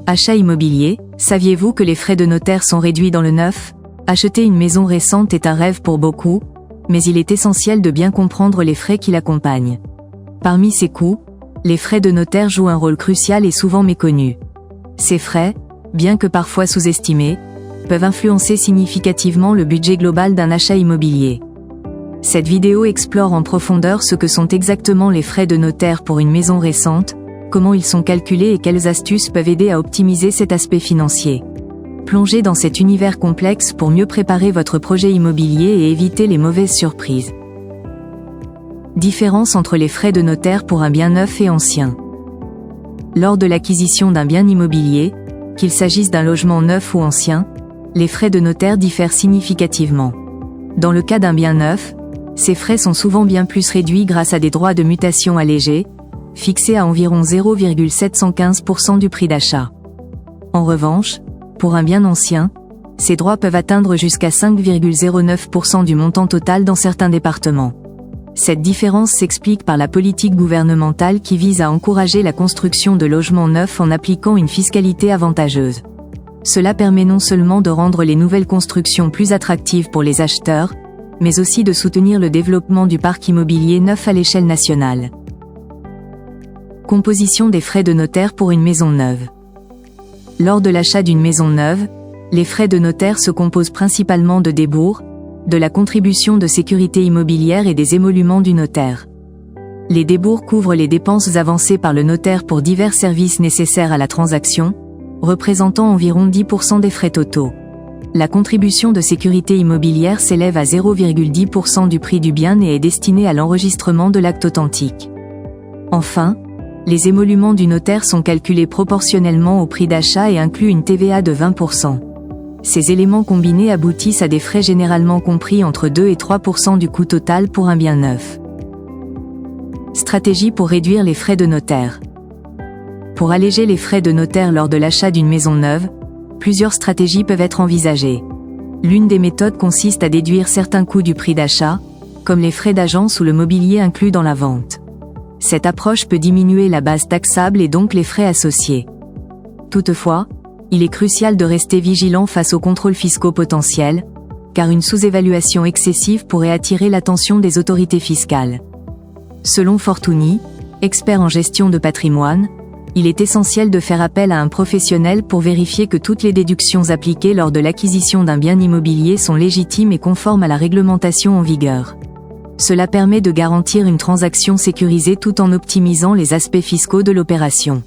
Achat immobilier, saviez-vous que les frais de notaire sont réduits dans le neuf? Acheter une maison récente est un rêve pour beaucoup, mais il est essentiel de bien comprendre les frais qui l'accompagnent. Parmi ces coûts, les frais de notaire jouent un rôle crucial et souvent méconnu. Ces frais, bien que parfois sous-estimés, peuvent influencer significativement le budget global d'un achat immobilier. Cette vidéo explore en profondeur ce que sont exactement les frais de notaire pour une maison récente, comment ils sont calculés et quelles astuces peuvent aider à optimiser cet aspect financier. Plongez dans cet univers complexe pour mieux préparer votre projet immobilier et éviter les mauvaises surprises. Différence entre les frais de notaire pour un bien neuf et ancien. Lors de l'acquisition d'un bien immobilier, qu'il s'agisse d'un logement neuf ou ancien, les frais de notaire diffèrent significativement. Dans le cas d'un bien neuf, ces frais sont souvent bien plus réduits grâce à des droits de mutation allégés, fixés à environ 0,715% du prix d'achat. En revanche, pour un bien ancien, ces droits peuvent atteindre jusqu'à 5,09% du montant total dans certains départements. Cette différence s'explique par la politique gouvernementale qui vise à encourager la construction de logements neufs en appliquant une fiscalité avantageuse. Cela permet non seulement de rendre les nouvelles constructions plus attractives pour les acheteurs, mais aussi de soutenir le développement du parc immobilier neuf à l'échelle nationale. Composition des frais de notaire pour une maison neuve. Lors de l'achat d'une maison neuve, les frais de notaire se composent principalement de débours, de la contribution de sécurité immobilière et des émoluments du notaire. Les débours couvrent les dépenses avancées par le notaire pour divers services nécessaires à la transaction, représentant environ 10% des frais totaux. La contribution de sécurité immobilière s'élève à 0,10% du prix du bien et est destinée à l'enregistrement de l'acte authentique. Enfin, les émoluments du notaire sont calculés proportionnellement au prix d'achat et incluent une TVA de 20%. Ces éléments combinés aboutissent à des frais généralement compris entre 2 et 3% du coût total pour un bien neuf. Stratégie pour réduire les frais de notaire. Pour alléger les frais de notaire lors de l'achat d'une maison neuve, plusieurs stratégies peuvent être envisagées. L'une des méthodes consiste à déduire certains coûts du prix d'achat, comme les frais d'agence ou le mobilier inclus dans la vente. Cette approche peut diminuer la base taxable et donc les frais associés. Toutefois, il est crucial de rester vigilant face aux contrôles fiscaux potentiels, car une sous-évaluation excessive pourrait attirer l'attention des autorités fiscales. Selon Fortuny, expert en gestion de patrimoine, il est essentiel de faire appel à un professionnel pour vérifier que toutes les déductions appliquées lors de l'acquisition d'un bien immobilier sont légitimes et conformes à la réglementation en vigueur. Cela permet de garantir une transaction sécurisée tout en optimisant les aspects fiscaux de l'opération.